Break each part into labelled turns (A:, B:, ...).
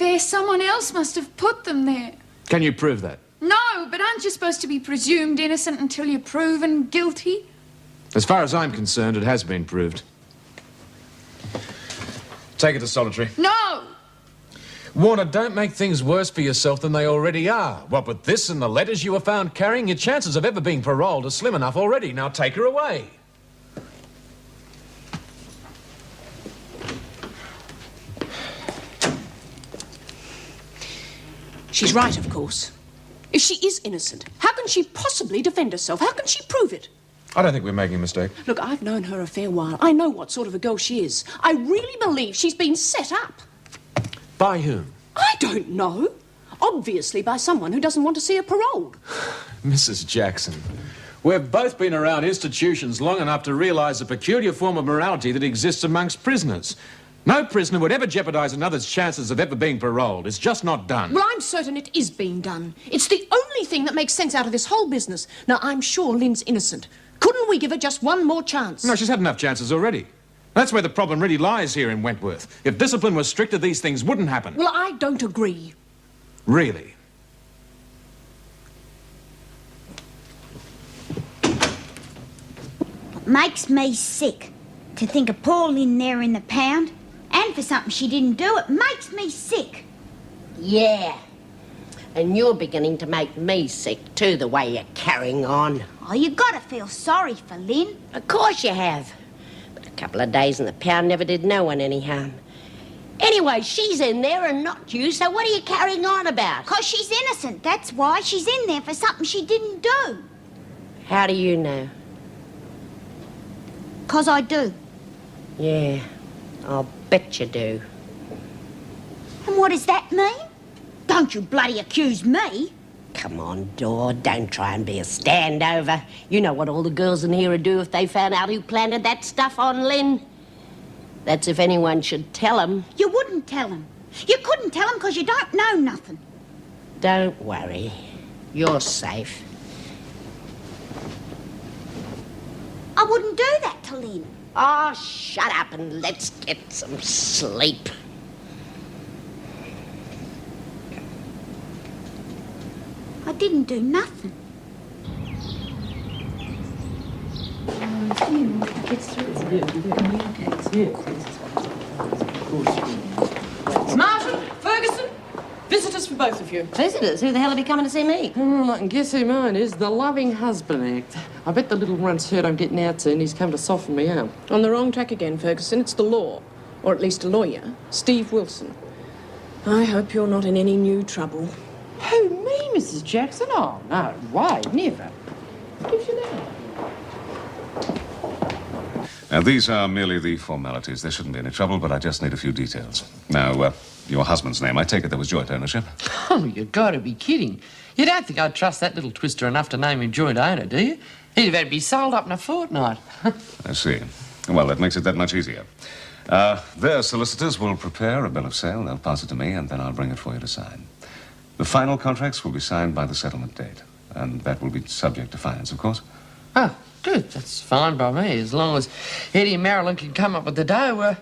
A: fair, someone else must have put them there.
B: Can you prove that?
A: No, but aren't you supposed to be presumed innocent until you're proven guilty?
B: As far as I'm concerned, it has been proved. Take it to solitary.
A: No!
B: Warner, don't make things worse for yourself than they already are. What with this and the letters you were found carrying, your chances of ever being paroled are slim enough already. Now take her away.
C: She's right, of course. If she is innocent, how can she possibly defend herself? How can she prove it?
B: I don't think we're making a mistake.
C: Look, I've known her a fair while. I know what sort of a girl she is. I really believe she's been set up.
B: By whom?
C: I don't know. Obviously by someone who doesn't want to see her paroled.
B: Mrs. Jackson, we've both been around institutions long enough to realise the peculiar form of morality that exists amongst prisoners. No prisoner would ever jeopardise another's chances of ever being paroled. It's just not done.
C: Well, I'm certain it is being done. It's the only thing that makes sense out of this whole business. Now, I'm sure Lynn's innocent. Couldn't we give her just one more chance?
B: No, she's had enough chances already. That's where the problem really lies here in Wentworth. If discipline was stricter, these things wouldn't happen.
C: Well, I don't agree.
B: Really?
D: It makes me sick to think of poor Lynn there in the pound. And for something she didn't do, it makes me sick.
E: Yeah. And you're beginning to make me sick, too, the way you're carrying on.
D: Oh, you gotta feel sorry for Lynn.
E: Of course you have. But a couple of days in the pound never did no one any harm. Anyway, she's in there and not you, so what are you carrying on about?
D: 'Cause she's innocent, that's why. She's in there for something she didn't do.
E: How do you know?
D: 'Cause I do.
E: Yeah, I'll bet you do.
D: And what does that mean? Don't you bloody accuse me.
E: Come on, Dor, don't try and be a standover. You know what all the girls in here would do if they found out who planted that stuff on Lynn. That's if anyone should tell them.
D: You wouldn't tell him. You couldn't tell him 'cause you don't know nothing.
E: Don't worry. You're safe.
D: I wouldn't do that to Lynn.
E: Oh, shut up and let's get some sleep.
D: I didn't do nothing.
C: Martin, Ferguson, visitors for both of you.
E: Visitors? Who the hell will be coming to see me?
F: Oh, I can guess who mine is. The loving husband act. I bet the little runt's heard I'm getting out soon. He's come to soften me up.
C: On the wrong track again, Ferguson. It's the law. Or at least a lawyer. Steve Wilson. I hope you're not in any new trouble.
F: Who, me, Mrs. Jackson? Oh, no way, never. Gives you that?
G: Now, these are merely the formalities. There shouldn't be any trouble, but I just need a few details. Now, your husband's name, I take it there was joint ownership?
F: Oh, you gotta be kidding. You don't think I'd trust that little twister enough to name him joint owner, do you? He'd have had to be sold up in a fortnight.
G: I see. Well, that makes it that much easier. Their solicitors will prepare a bill of sale. They'll pass it to me, and then I'll bring it for you to sign. The final contracts will be signed by the settlement date, and that will be subject to finance, of course.
F: Oh, good. That's fine by me. As long as Eddie and Marilyn can come up with the dough,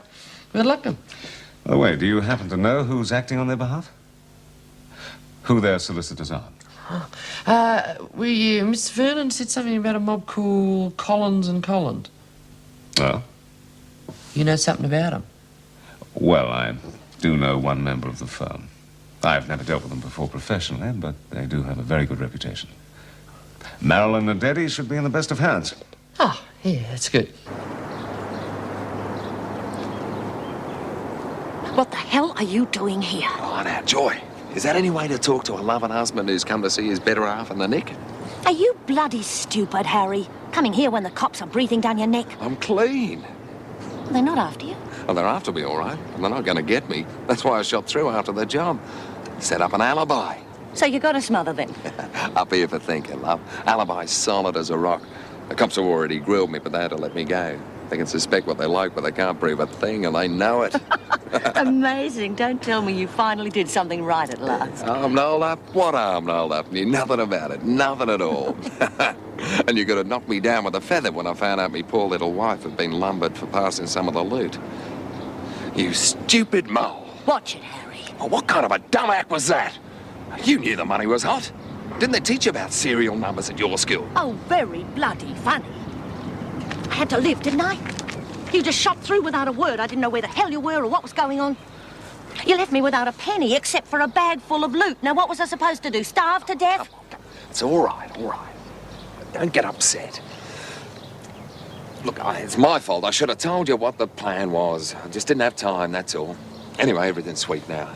F: good luck to them.
G: By the way, do you happen to know who's acting on their behalf? Who their solicitors are?
F: Mr. Vernon said something about a mob called Collins and Collins.
G: Well?
F: You know something about them?
G: Well, I do know one member of the firm. I've never dealt with them before professionally, but they do have a very good reputation. Marilyn and Eddie should be in the best of hands.
F: Oh, yeah, that's good.
C: What the hell are you doing here?
H: Oh, now, Joy, is that any way to talk to a loving husband who's come to see his better half in the nick?
I: Are you bloody stupid, Harry? Coming here when the cops are breathing down your neck?
H: I'm clean.
I: They're not after you.
H: Well, they're after me, all right, and they're not going to get me. That's why I shot through after the job. Set up an alibi.
I: So you got a smother then?
H: Up here for thinking, love. Alibi's solid as a rock. The cops have already grilled me, but they had to let me go. They can suspect what they like, but they can't prove a thing, and they know it.
I: Amazing. Don't tell me you finally did something right at last.
H: Arm nailed up? What arm nailed up? Knew nothing about it. Nothing at all. And you could have knocked me down with a feather when I found out me poor little wife had been lumbered for passing some of the loot. You stupid mole.
I: Watch it, Harry.
H: Well, what kind of a dumb act was that? You knew the money was hot. Didn't they teach you about serial numbers at your school?
I: Oh, very bloody funny. I had to live, didn't I? You just shot through without a word. I didn't know where the hell you were or what was going on. You left me without a penny except for a bag full of loot. Now, what was I supposed to do? Starve to death?
H: It's all right, all right. Don't get upset. Look, it's my fault. I should have told you what the plan was. I just didn't have time, that's all. Anyway, everything's sweet now.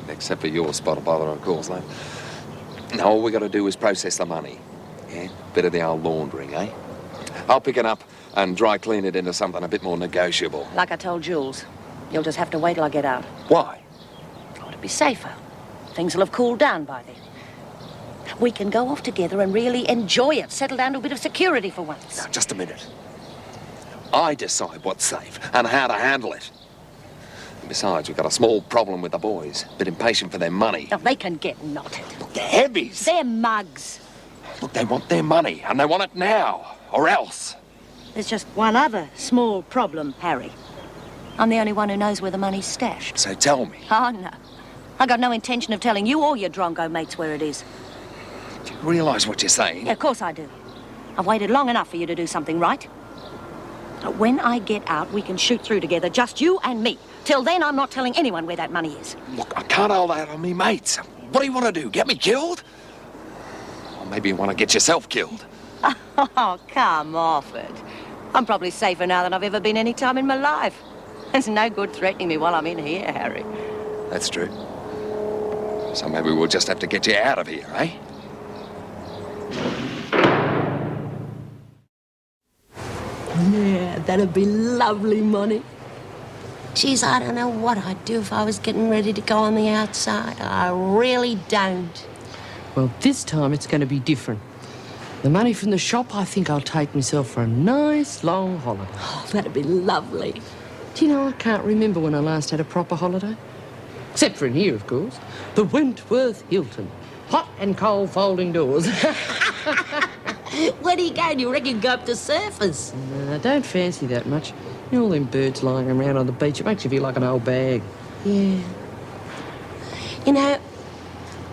H: Except for your spot of bother, of course, love. Now, all we got to do is process the money. Yeah? Bit of the old laundering, eh? I'll pick it up and dry clean it into something a bit more negotiable.
I: Like I told Jules, you'll just have to wait till I get out.
H: Why?
I: Oh, to be safer. Things will have cooled down by then. We can go off together and really enjoy it. Settle down to a bit of security for once.
H: Now, just a minute. I decide what's safe and how to handle it. And besides, we've got a small problem with the boys. A bit impatient for their money.
I: Oh, they can get knotted.
H: Look, they're heavies.
I: They're mugs.
H: Look, they want their money, and they want it now, or else.
I: There's just one other small problem, Harry. I'm the only one who knows where the money's stashed.
H: So tell me.
I: Oh, no. I got no intention of telling you or your drongo mates where it is.
H: Do you realise what you're saying?
I: Yeah, of course I do. I've waited long enough for you to do something right. When I get out, we can shoot through together, just you and me. Till then, I'm not telling anyone where that money is.
H: Look, I can't hold out on me mates. What do you want to do, get me killed? Or maybe you want to get yourself killed.
I: Oh, come off it. I'm probably safer now than I've ever been any time in my life. There's no good threatening me while I'm in here, Harry.
H: That's true. So maybe we'll just have to get you out of here, eh?
E: Yeah, that'd be lovely money. Geez, I don't know what I'd do if I was getting ready to go on the outside. I really don't.
F: Well, this time it's going to be different. The money from the shop, I think I'll take myself for a nice long holiday.
E: Oh, that'd be lovely.
F: Do you know, I can't remember when I last had a proper holiday. Except for in here, of course. The Wentworth Hilton. Hot and cold folding doors.
E: Where do you go? Do you reckon you go up to surfers?
F: No, I don't fancy that much. You know, all them birds lying around on the beach, it makes you feel like an old bag.
E: Yeah. You know,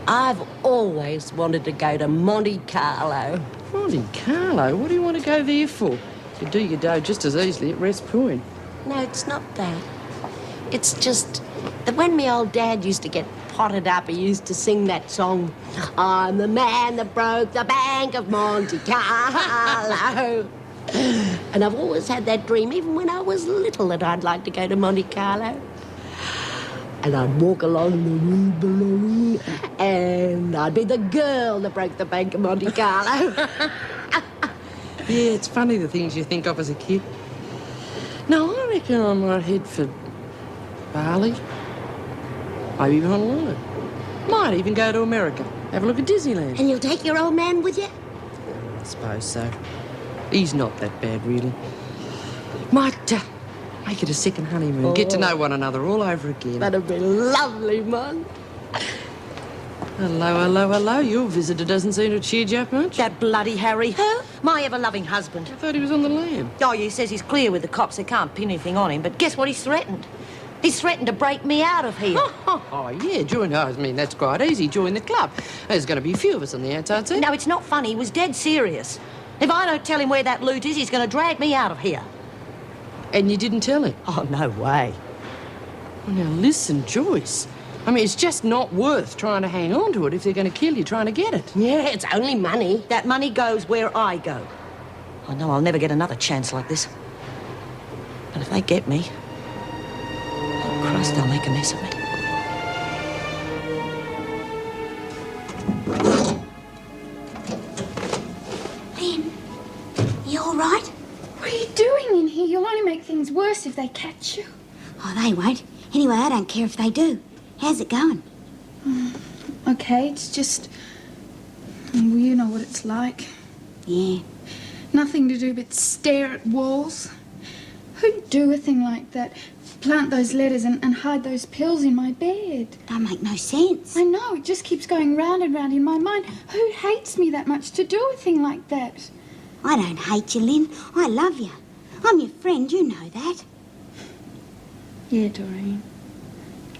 E: I've always wanted to go to Monte Carlo.
F: Monte Carlo? What do you want to go there for? You could do your dough just as easily at West Point.
E: No, it's not that. It's just that when me old dad used to get potted up, he used to sing that song, I'm the man that broke the bank of Monte Carlo. And I've always had that dream, even when I was little, that I'd like to go to Monte Carlo. And I'd walk along the Rue Bellone, and I'd be the girl that broke the bank of Monte Carlo.
F: Yeah, it's funny the things you think of as a kid. No, I reckon I might head for Bali. Maybe Honolulu. Might even go to America. Have a look at Disneyland.
E: And you'll take your old man with you?
F: I suppose so. He's not that bad, really. Might make it a second honeymoon. Get to know one another all over again.
E: That'd be lovely, Mum.
F: Hello, hello, hello. Your visitor doesn't seem to have cheered you up much.
I: That bloody Harry.
E: Who?
I: My ever-loving husband.
F: I thought he was on the lam.
I: Oh, he says he's clear with the cops. They can't pin anything on him. But guess what he's threatened? He's threatened to break me out of here.
F: Oh, yeah, join. I mean, that's quite easy. Join the club. There's going to be a few of us on the outside, see?
I: No, it's not funny. He was dead serious. If I don't tell him where that loot is, he's going to drag me out of here.
F: And you didn't tell him?
I: Oh, no way.
F: Well, now, listen, Joyce. I mean, it's just not worth trying to hang on to it if they're going to kill you trying to get it.
E: Yeah, it's only money.
I: That money goes where I go. I know I'll never get another chance like this. But if they get me, oh, Christ, they'll make a mess of me.
D: Lynn, you all right?
A: What are you doing in here? You'll only make things worse if they catch you.
D: Oh, they won't. Anyway, I don't care if they do. How's it going?
A: Okay, it's just... well, you know what it's like.
D: Yeah.
A: Nothing to do but stare at walls. Who'd do a thing like that? Plant those letters and hide those pills in my bed.
D: Don't make no sense.
A: I know, it just keeps going round and round in my mind. Who hates me that much to do a thing like that?
D: I don't hate you, Lynn. I love you. I'm your friend, you know that.
A: Yeah, Doreen.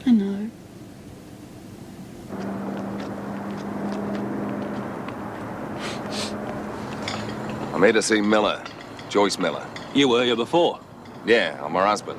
A: I know.
H: I'm here to see Miller. Joyce Miller.
J: You were here before.
H: Yeah, I'm her husband.